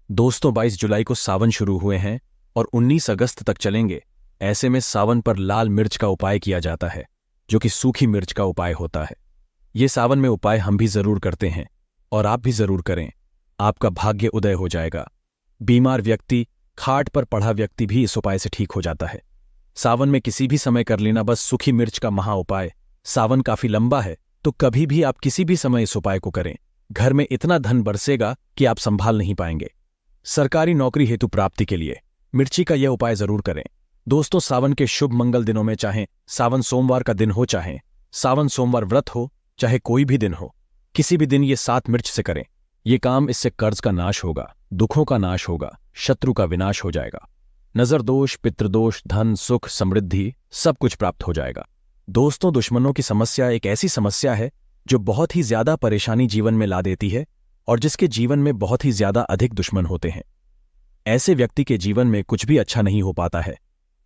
दोस्तों 22 जुलाई को सावन शुरू हुए हैं और 19 अगस्त तक चलेंगे। ऐसे में सावन पर लाल मिर्च का उपाय किया जाता है, जो कि सूखी मिर्च का उपाय होता है। ये सावन में उपाय हम भी जरूर करते हैं और आप भी जरूर करें। आपका भाग्य उदय हो जाएगा। बीमार व्यक्ति, खाट पर पड़ा व्यक्ति भी इस उपाय से ठीक हो जाता है। सावन में किसी भी समय कर लेना बस सूखी मिर्च का महा उपाय। सावन काफी लंबा है, तो कभी भी आप किसी भी समय इस उपाय को करें। घर में इतना धन बरसेगा कि आप संभाल नहीं पाएंगे। सरकारी नौकरी हेतु प्राप्ति के लिए मिर्ची का यह उपाय जरूर करें। दोस्तों, सावन के शुभ मंगल दिनों में, चाहे सावन सोमवार का दिन हो, चाहे सावन सोमवार व्रत हो, चाहे कोई भी दिन हो, किसी भी दिन ये 7 मिर्च से करें। ये काम, इससे कर्ज का नाश होगा, दुखों का नाश होगा, शत्रु का विनाश हो जाएगा, नजर दोष, पितृदोष, धन, सुख, समृद्धि सब कुछ प्राप्त हो जाएगा। दोस्तों, दुश्मनों की समस्या एक ऐसी समस्या है जो बहुत ही ज्यादा परेशानी जीवन में ला देती है और जिसके जीवन में बहुत ही ज्यादा अधिक दुश्मन होते हैं। ऐसे व्यक्ति के जीवन में कुछ भी अच्छा नहीं हो पाता है,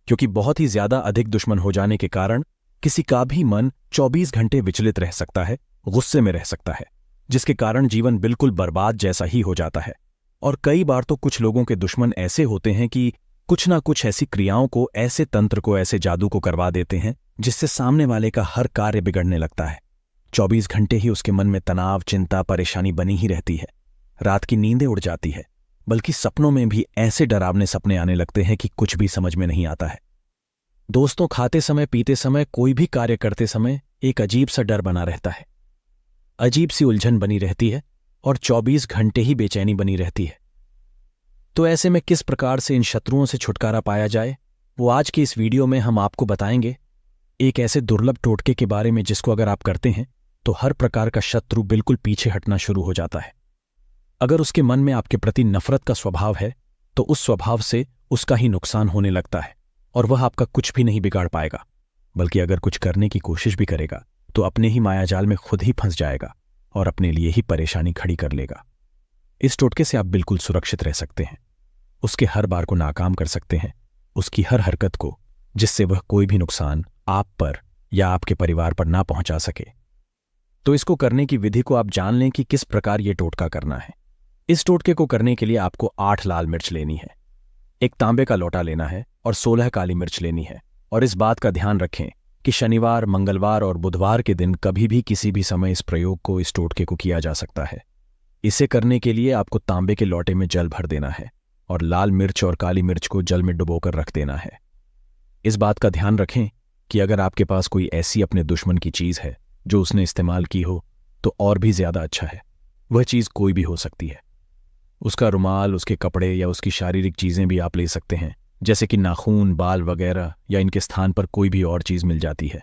क्योंकि बहुत ही ज्यादा अधिक दुश्मन हो जाने के कारण किसी का भी मन 24 घंटे विचलित रह सकता है, गुस्से में रह सकता है, जिसके कारण जीवन बिल्कुल बर्बाद जैसा ही हो जाता है। और कई बार तो कुछ लोगों के दुश्मन ऐसे होते हैं कि कुछ ना कुछ ऐसी क्रियाओं को, ऐसे तंत्र को, ऐसे जादू को करवा देते हैं जिससे सामने वाले का हर कार्य बिगड़ने लगता है। 24 घंटे ही उसके मन में तनाव, चिंता, परेशानी बनी ही रहती है। रात की नींदें उड़ जाती है, बल्कि सपनों में भी ऐसे डरावने सपने आने लगते हैं कि कुछ भी समझ में नहीं आता है। दोस्तों, खाते समय, पीते समय, कोई भी कार्य करते समय एक अजीब सा डर बना रहता है, अजीब सी उलझन बनी रहती है और 24 घंटे ही बेचैनी बनी रहती है। तो ऐसे में किस प्रकार से इन शत्रुओं से छुटकारा पाया जाए, वो आज की इस वीडियो में हम आपको बताएंगे। एक ऐसे दुर्लभ टोटके के बारे में जिसको अगर आप करते हैं तो हर प्रकार का शत्रु बिल्कुल पीछे हटना शुरू हो जाता है। अगर उसके मन में आपके प्रति नफरत का स्वभाव है तो उस स्वभाव से उसका ही नुकसान होने लगता है और वह आपका कुछ भी नहीं बिगाड़ पाएगा, बल्कि अगर कुछ करने की कोशिश भी करेगा तो अपने ही मायाजाल में खुद ही फंस जाएगा और अपने लिए ही परेशानी खड़ी कर लेगा। इस टोटके से आप बिल्कुल सुरक्षित रह सकते हैं। उसके हर बार को नाकाम कर सकते हैं, उसकी हर हरकत को, जिससे वह कोई भी नुकसान आप पर या आपके परिवार पर ना पहुंचा सके। तो इसको करने की विधि को आप जान लें कि किस प्रकार यह टोटका करना है। इस टोटके को करने के लिए आपको 8 लाल मिर्च लेनी है, एक तांबे का लोटा लेना है और 16 काली मिर्च लेनी है। और इस बात का ध्यान रखें कि शनिवार, मंगलवार और बुधवार के दिन कभी भी किसी भी समय इस प्रयोग को, इस टोटके को किया जा सकता है। इसे करने के लिए आपको तांबे के लोटे में जल भर देना है और लाल मिर्च और काली मिर्च को जल में डुबोकर रख देना है। इस बात का ध्यान रखें कि अगर आपके पास कोई ऐसी अपने दुश्मन की चीज है जो उसने इस्तेमाल की हो तो और भी ज्यादा अच्छा है। वह चीज कोई भी हो सकती है, उसका रुमाल, उसके कपड़े या उसकी शारीरिक चीजें भी आप ले सकते हैं, जैसे कि नाखून, बाल वगैरह, या इनके स्थान पर कोई भी और चीज मिल जाती है,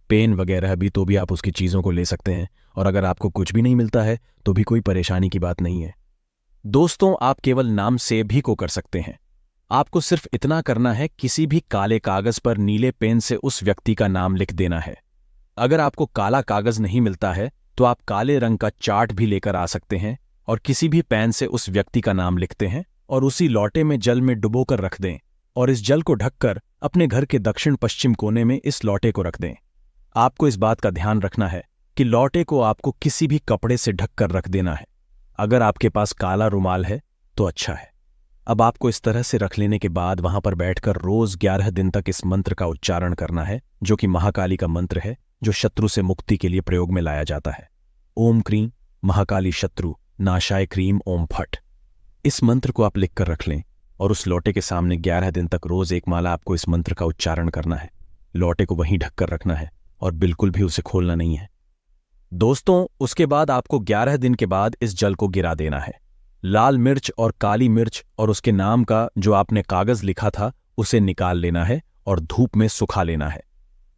पेन वगैरह भी, तो भी आप उसकी चीजों को ले सकते हैं। और अगर आपको कुछ भी नहीं मिलता है तो भी कोई परेशानी की बात नहीं है। दोस्तों, आप केवल नाम से भी को कर सकते हैं। आपको सिर्फ इतना करना है, किसी भी काले कागज पर नीले पेन से उस व्यक्ति का नाम लिख देना है। अगर आपको काला कागज नहीं मिलता है तो आप काले रंग का चार्ट भी लेकर आ सकते हैं और किसी भी पेन से उस व्यक्ति का नाम लिखते हैं और उसी लोटे में जल में डुबोकर रख दें और इस जल को ढककर अपने घर के दक्षिण पश्चिम कोने में इस लोटे को रख दें। आपको इस बात का ध्यान रखना है कि लोटे को आपको किसी भी कपड़े से ढककर रख देना है। अगर आपके पास काला रुमाल है तो अच्छा है। अब आपको इस तरह से रख लेने के बाद वहां पर बैठकर रोज 11 दिन तक इस मंत्र का उच्चारण करना है, जो कि महाकाली का मंत्र है, जो शत्रु से मुक्ति के लिए प्रयोग में लाया जाता है। ओम क्रीम महाकाली शत्रु नाशाय क्रीम ओम फट। इस मंत्र को आप लिखकर रख लें और उस लोटे के सामने 11 दिन तक रोज एक माला आपको इस मंत्र का उच्चारण करना है। लोटे को वहीं ढककर रखना है और बिल्कुल भी उसे खोलना नहीं है। दोस्तों, उसके बाद आपको 11 दिन के बाद इस जल को गिरा देना है। लाल मिर्च और काली मिर्च और उसके नाम का जो आपने कागज लिखा था उसे निकाल लेना है और धूप में सुखा लेना है।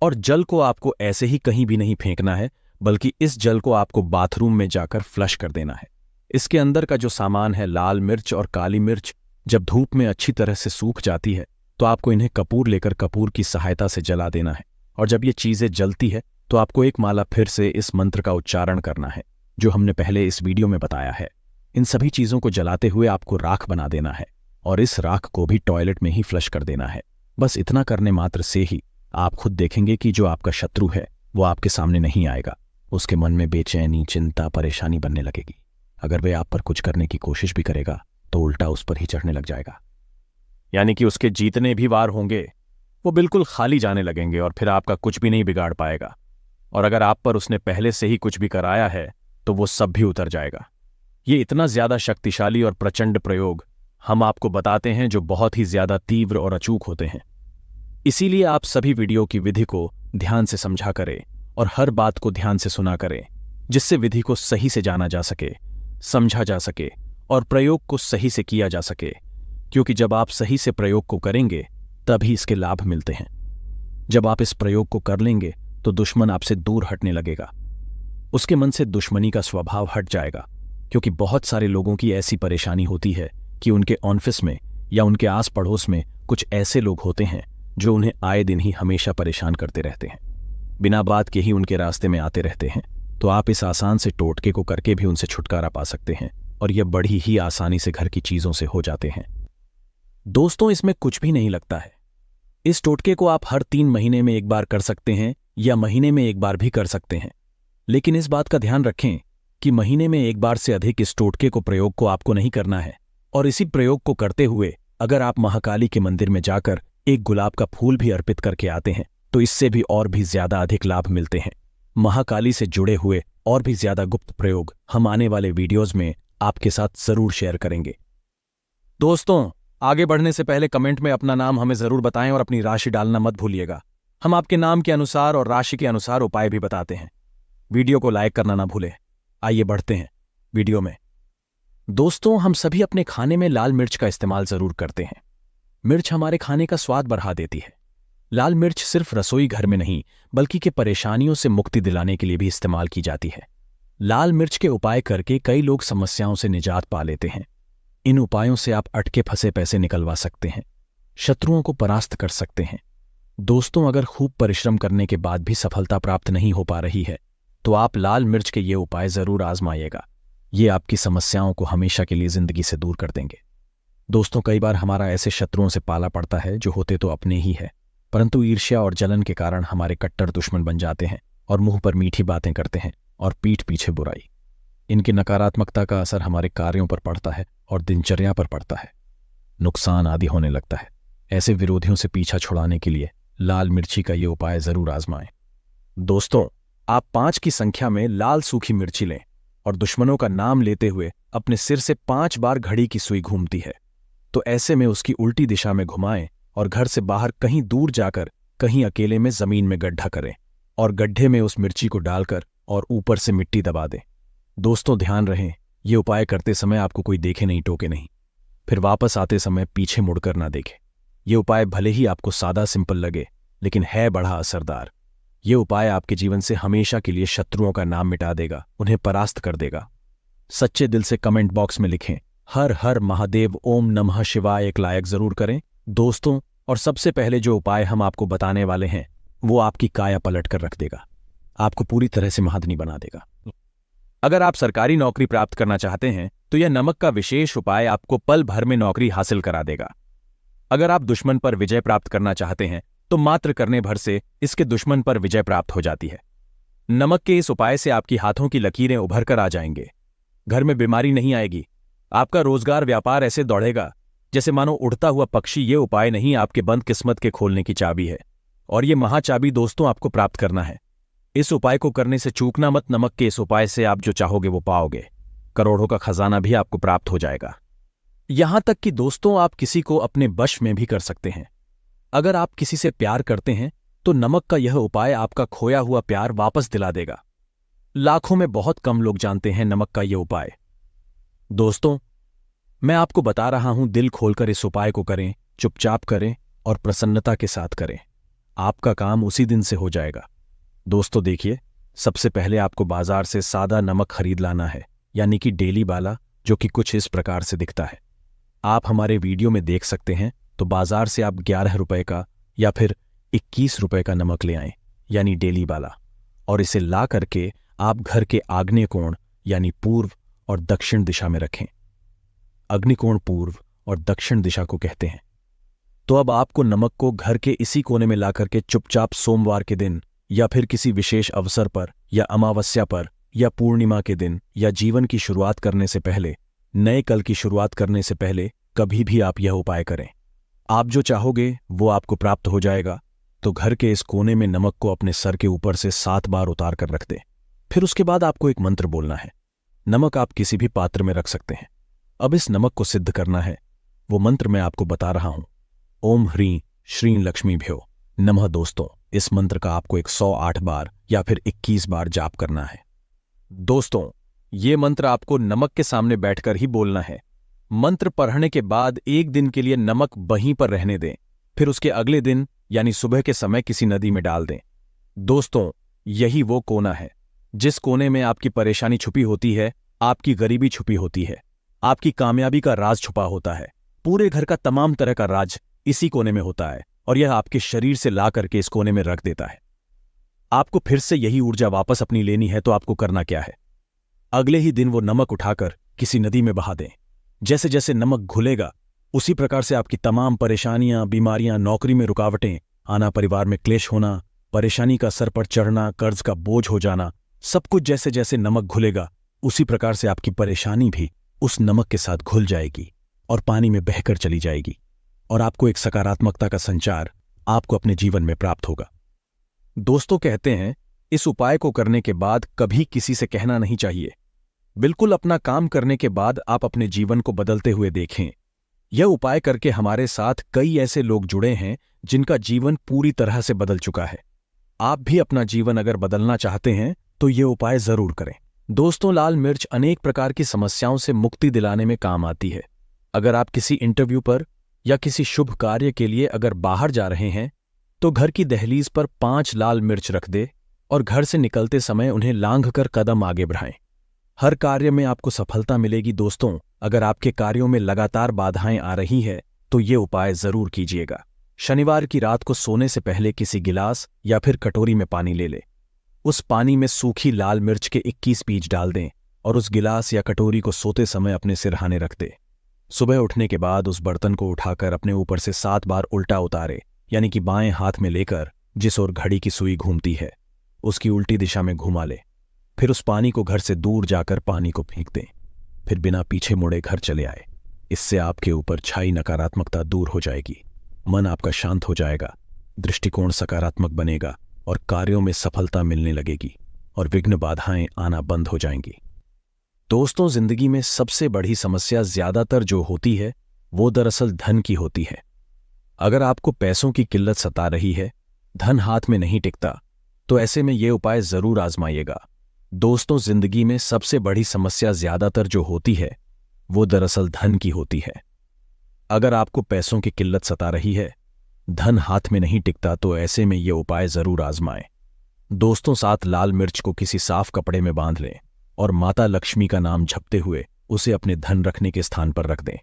और जल को आपको ऐसे ही कहीं भी नहीं फेंकना है, बल्कि इस जल को आपको बाथरूम में जाकर फ्लश कर देना है। इसके अंदर का जो सामान है, लाल मिर्च और काली मिर्च, जब धूप में अच्छी तरह से सूख जाती है तो आपको इन्हें कपूर लेकर कपूर की सहायता से जला देना है। और जब ये चीजें जलती है तो आपको एक माला फिर से इस मंत्र का उच्चारण करना है, जो हमने पहले इस वीडियो में बताया है। इन सभी चीजों को जलाते हुए आपको राख बना देना है और इस राख को भी टॉयलेट में ही फ्लश कर देना है। बस इतना करने मात्र से ही आप खुद देखेंगे कि जो आपका शत्रु है वो आपके सामने नहीं आएगा। उसके मन में बेचैनी, चिंता, परेशानी बनने लगेगी। अगर वह आप पर कुछ करने की कोशिश भी करेगा तो उल्टा उस पर ही चढ़ने लग जाएगा। यानी कि उसके जीतने भी वार होंगे वो बिल्कुल खाली जाने लगेंगे और फिर आपका कुछ भी नहीं बिगाड़ पाएगा। और अगर आप पर उसने पहले से ही कुछ भी कराया है तो वो सब भी उतर जाएगा। ये इतना ज्यादा शक्तिशाली और प्रचंड प्रयोग हम आपको बताते हैं जो बहुत ही ज्यादा तीव्र और अचूक होते हैं। इसीलिए आप सभी वीडियो की विधि को ध्यान से समझा करें और हर बात को ध्यान से सुना करें, जिससे विधि को सही से जाना जा सके, समझा जा सके और प्रयोग को सही से किया जा सके। क्योंकि जब आप सही से प्रयोग को करेंगे तभी इसके लाभ मिलते हैं। जब आप इस प्रयोग को कर लेंगे तो दुश्मन आपसे दूर हटने लगेगा, उसके मन से दुश्मनी का स्वभाव हट जाएगा। क्योंकि बहुत सारे लोगों की ऐसी परेशानी होती है कि उनके ऑफिस में या उनके आस पड़ोस में कुछ ऐसे लोग होते हैं जो उन्हें आए दिन ही हमेशा परेशान करते रहते हैं, बिना बात के ही उनके रास्ते में आते रहते हैं। तो आप इस आसान से टोटके को करके भी उनसे छुटकारा पा सकते हैं और यह बड़ी ही आसानी से घर की चीजों से हो जाते हैं। दोस्तों, इसमें कुछ भी नहीं लगता है। इस टोटके को आप हर 3 महीने में एक बार कर सकते हैं या महीने में एक बार भी कर सकते हैं। लेकिन इस बात का ध्यान रखें कि महीने में एक बार से अधिक इस टोटके को प्रयोग को आपको नहीं करना है। और इसी प्रयोग को करते हुए अगर आप महाकाली के मंदिर में जाकर एक गुलाब का फूल भी अर्पित करके आते हैं तो इससे भी और भी ज्यादा अधिक लाभ मिलते हैं। महाकाली से जुड़े हुए और भी ज्यादा गुप्त प्रयोग हम आने वाले वीडियोज में आपके साथ जरूर शेयर करेंगे। दोस्तों, आगे बढ़ने से पहले कमेंट में अपना नाम हमें जरूर बताएं और अपनी राशि डालना मत भूलिएगा। हम आपके नाम के अनुसार और राशि के अनुसार उपाय भी बताते हैं। वीडियो को लाइक करना ना भूलें। आइए बढ़ते हैं वीडियो में। दोस्तों, हम सभी अपने खाने में लाल मिर्च का इस्तेमाल जरूर करते हैं। मिर्च हमारे खाने का स्वाद बढ़ा देती है। लाल मिर्च सिर्फ रसोई घर में नहीं बल्कि के परेशानियों से मुक्ति दिलाने के लिए भी इस्तेमाल की जाती है। लाल मिर्च के उपाय करके कई लोग समस्याओं से निजात पा लेते हैं। इन उपायों से आप अटके फंसे पैसे निकलवा सकते हैं, शत्रुओं को परास्त कर सकते हैं। दोस्तों, अगर खूब परिश्रम करने के बाद भी सफलता प्राप्त नहीं हो पा रही है तो आप लाल मिर्च के ये उपाय जरूर आजमाइएगा। ये आपकी समस्याओं को हमेशा के लिए जिंदगी से दूर कर देंगे। दोस्तों, कई बार हमारा ऐसे शत्रुओं से पाला पड़ता है जो होते तो अपने ही है, परंतु ईर्ष्या और जलन के कारण हमारे कट्टर दुश्मन बन जाते हैं और मुंह पर मीठी बातें करते हैं और पीठ पीछे बुराई। इनकी नकारात्मकता का असर हमारे कार्यों पर पड़ता है और दिनचर्या पर पड़ता है, नुकसान आदि होने लगता है। ऐसे विरोधियों से पीछा छुड़ाने के लिए लाल मिर्ची का ये उपाय जरूर आजमाएं। दोस्तों, आप 5 की संख्या में लाल सूखी मिर्ची लें और दुश्मनों का नाम लेते हुए अपने सिर से 5 बार घड़ी की सुई घूमती है तो ऐसे में उसकी उल्टी दिशा में घुमाएं और घर से बाहर कहीं दूर जाकर कहीं अकेले में जमीन में गड्ढा करें और गड्ढे में उस मिर्ची को डालकर और ऊपर से मिट्टी दबा दें। दोस्तों, ध्यान रहे, ये उपाय करते समय आपको कोई देखे नहीं, टोके नहीं, फिर वापस आते समय पीछे मुड़कर ना देखे। ये उपाय भले ही आपको सादा सिंपल लगे लेकिन है बड़ा असरदार। ये उपाय आपके जीवन से हमेशा के लिए शत्रुओं का नाम मिटा देगा, उन्हें परास्त कर देगा। सच्चे दिल से कमेंट बॉक्स में लिखें हर हर महादेव ओम नमः शिवाय, एक लायक जरूर करें। दोस्तों, और सबसे पहले जो उपाय हम आपको बताने वाले हैं वो आपकी काया पलट कर रख देगा, आपको पूरी तरह से महादनी बना देगा। अगर आप सरकारी नौकरी प्राप्त करना चाहते हैं तो यह नमक का विशेष उपाय आपको पल भर में नौकरी हासिल करा देगा। अगर आप दुश्मन पर विजय प्राप्त करना चाहते हैं तो मात्र करने भर से इसके दुश्मन पर विजय प्राप्त हो जाती है। नमक के इस उपाय से आपकी हाथों की लकीरें उभर कर आ जाएंगे, घर में बीमारी नहीं आएगी, आपका रोजगार व्यापार ऐसे दौड़ेगा जैसे मानो उड़ता हुआ पक्षी। ये उपाय नहीं, आपके बंद किस्मत के खोलने की चाबी है और ये महाचाबी दोस्तों आपको प्राप्त करना है। इस उपाय को करने से चूकना मत। नमक के इस उपाय से आप जो चाहोगे वो पाओगे, करोड़ों का खजाना भी आपको प्राप्त हो जाएगा। यहां तक कि दोस्तों, आप किसी को अपने वश में भी कर सकते हैं। अगर आप किसी से प्यार करते हैं तो नमक का यह उपाय आपका खोया हुआ प्यार वापस दिला देगा। लाखों में बहुत कम लोग जानते हैं नमक का यह उपाय। दोस्तों, मैं आपको बता रहा हूं, दिल खोलकर इस उपाय को करें, चुपचाप करें और प्रसन्नता के साथ करें। आपका काम उसी दिन से हो जाएगा। दोस्तों देखिए, सबसे पहले आपको बाजार से सादा नमक खरीद लाना है, यानी कि डेली वाला, जो कि कुछ इस प्रकार से दिखता है। आप हमारे वीडियो में देख सकते हैं। तो बाजार से आप 11 रुपए का या फिर 21 रुपए का नमक ले आएं, यानी डेली वाला, और इसे ला करके आप घर के आग्नेय कोण यानी पूर्व और दक्षिण दिशा में रखें। अग्निकोण पूर्व और दक्षिण दिशा को कहते हैं। तो अब आपको नमक को घर के इसी कोने में ला करके चुपचाप सोमवार के दिन या फिर किसी विशेष अवसर पर या अमावस्या पर या पूर्णिमा के दिन या जीवन की शुरुआत करने से पहले नए कल की शुरुआत करने से पहले कभी भी आप यह उपाय करें। आप जो चाहोगे वो आपको प्राप्त हो जाएगा। तो घर के इस कोने में नमक को अपने सर के ऊपर से 7 बार उतार कर रख दें। फिर उसके बाद आपको एक मंत्र बोलना है। नमक आप किसी भी पात्र में रख सकते हैं। अब इस नमक को सिद्ध करना है। वो मंत्र मैं आपको बता रहा हूं। ओम ह्रीं श्रीं लक्ष्मीभ्यो नमः। दोस्तों, इस मंत्र का आपको 108 बार या फिर 21 बार जाप करना है। दोस्तों, ये मंत्र आपको नमक के सामने बैठकर ही बोलना है। मंत्र पढ़ने के बाद 1 दिन के लिए नमक वहीं पर रहने दें। फिर उसके अगले दिन यानी सुबह के समय किसी नदी में डाल दें। दोस्तों, यही वो कोना है जिस कोने में आपकी परेशानी छुपी होती है, आपकी गरीबी छुपी होती है, आपकी कामयाबी का राज छुपा होता है। पूरे घर का तमाम तरह का राज इसी कोने में होता है और यह आपके शरीर से ला करके इस कोने में रख देता है। आपको फिर से यही ऊर्जा वापस अपनी लेनी है तो आपको करना क्या है? अगले ही दिन वो नमक उठाकर किसी नदी में बहा दें। जैसे जैसे नमक घुलेगा उसी प्रकार से आपकी तमाम परेशानियां, बीमारियां, नौकरी में रुकावटें आना, परिवार में क्लेश होना, परेशानी का सर पर चढ़ना, कर्ज का बोझ हो जाना, सब कुछ जैसे जैसे नमक घुलेगा उसी प्रकार से आपकी परेशानी भी उस नमक के साथ घुल जाएगी और पानी में बहकर चली जाएगी और आपको एक सकारात्मकता का संचार आपको अपने जीवन में प्राप्त होगा। दोस्तों, कहते हैं इस उपाय को करने के बाद कभी किसी से कहना नहीं चाहिए। बिल्कुल अपना काम करने के बाद आप अपने जीवन को बदलते हुए देखें। यह उपाय करके हमारे साथ कई ऐसे लोग जुड़े हैं जिनका जीवन पूरी तरह से बदल चुका है। आप भी अपना जीवन अगर बदलना चाहते हैं तो ये उपाय जरूर करें। दोस्तों, लाल मिर्च अनेक प्रकार की समस्याओं से मुक्ति दिलाने में काम आती है। अगर आप किसी इंटरव्यू पर या किसी शुभ कार्य के लिए अगर बाहर जा रहे हैं तो घर की दहलीज पर 5 लाल मिर्च रख दे और घर से निकलते समय उन्हें लांघ कर कदम आगे बढ़ाएं। हर कार्य में आपको सफलता मिलेगी। दोस्तों, अगर आपके कार्यों में लगातार बाधाएं आ रही है तो ये उपाय जरूर कीजिएगा। शनिवार की रात को सोने से पहले किसी गिलास या फिर कटोरी में पानी ले लें। उस पानी में सूखी लाल मिर्च के 21 बीज डाल दें और उस गिलास या कटोरी को सोते समय अपने सिरहाने रख दें। सुबह उठने के बाद उस बर्तन को उठाकर अपने ऊपर से 7 बार उल्टा उतारे, यानी कि बाएं हाथ में लेकर जिस ओर घड़ी की सुई घूमती है उसकी उल्टी दिशा में घुमा ले। फिर उस पानी को घर से दूर जाकर पानी को फेंक दें। फिर बिना पीछे मुड़े घर चले आए। इससे आपके ऊपर छाई नकारात्मकता दूर हो जाएगी, मन आपका शांत हो जाएगा, दृष्टिकोण सकारात्मक बनेगा और कार्यों में सफलता मिलने लगेगी और विघ्न बाधाएं आना बंद हो जाएंगी। दोस्तों, जिंदगी में सबसे बड़ी समस्या ज्यादातर जो होती है वो दरअसल धन की होती है। अगर आपको पैसों की किल्लत सता रही है, धन हाथ में नहीं टिकता, तो ऐसे में ये उपाय जरूर आजमाइएगा। दोस्तों, जिंदगी में सबसे बड़ी समस्या ज्यादातर जो होती है वो दरअसल धन की होती है। अगर आपको पैसों की किल्लत सता रही है, धन हाथ में नहीं टिकता, तो ऐसे में ये उपाय जरूर आजमाएं। दोस्तों, 7 लाल मिर्च को किसी साफ कपड़े में बांध लें और माता लक्ष्मी का नाम जपते हुए उसे अपने धन रखने के स्थान पर रख दें।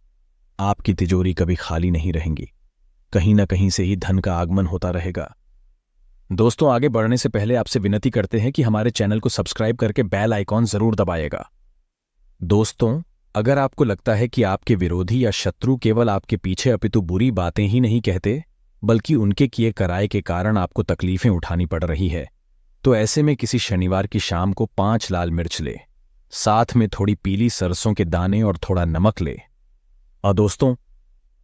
आपकी तिजोरी कभी खाली नहीं रहेंगी, कहीं ना कहीं से ही धन का आगमन होता रहेगा। दोस्तों, आगे बढ़ने से पहले आपसे विनती करते हैं कि हमारे चैनल को सब्सक्राइब करके बेल आइकॉन जरूर दबाइएगा। दोस्तों, अगर आपको लगता है कि आपके विरोधी या शत्रु केवल आपके पीछे अपितु बुरी बातें ही नहीं कहते, बल्कि उनके किए कराए के कारण आपको तकलीफें उठानी पड़ रही है, तो ऐसे में किसी शनिवार की शाम को 5 लाल मिर्च ले, साथ में थोड़ी पीली सरसों के दाने और थोड़ा नमक ले। और दोस्तों,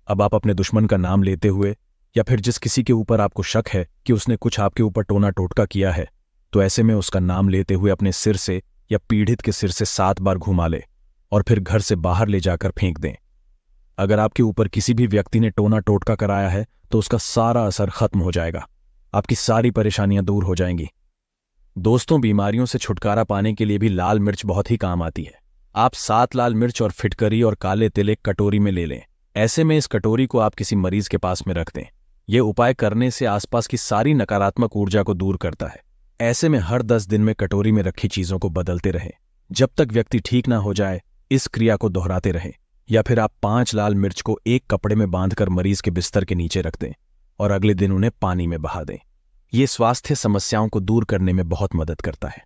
अब आप अपने दुश्मन का नाम लेते हुए या फिर जिस किसी के ऊपर आपको शक है कि उसने कुछ आपके ऊपर टोना टोटका किया है, तो ऐसे में उसका नाम लेते हुए अपने सिर से या पीड़ित के सिर से 7 बार घुमा ले और फिर घर से बाहर ले जाकर फेंक दें। अगर आपके ऊपर किसी भी व्यक्ति ने टोना टोटका कराया है तो उसका सारा असर खत्म हो जाएगा, आपकी सारी परेशानियां दूर हो जाएंगी। दोस्तों, बीमारियों से छुटकारा पाने के लिए भी लाल मिर्च बहुत ही काम आती है। आप 7 लाल मिर्च और फिटकरी और काले तिल एक कटोरी में ले लें। ऐसे में इस कटोरी को आप किसी मरीज के पास में रख दें। यह उपाय करने से आसपास की सारी नकारात्मक ऊर्जा को दूर करता है। ऐसे में हर 10 दिन में कटोरी में रखी चीजों को बदलते रहें। जब तक व्यक्ति ठीक ना हो जाए इस क्रिया को दोहराते रहें। या फिर आप 5 लाल मिर्च को एक कपड़े में बांधकर मरीज के बिस्तर के नीचे रख दें और अगले दिन उन्हें पानी में बहा दें। ये स्वास्थ्य समस्याओं को दूर करने में बहुत मदद करता है।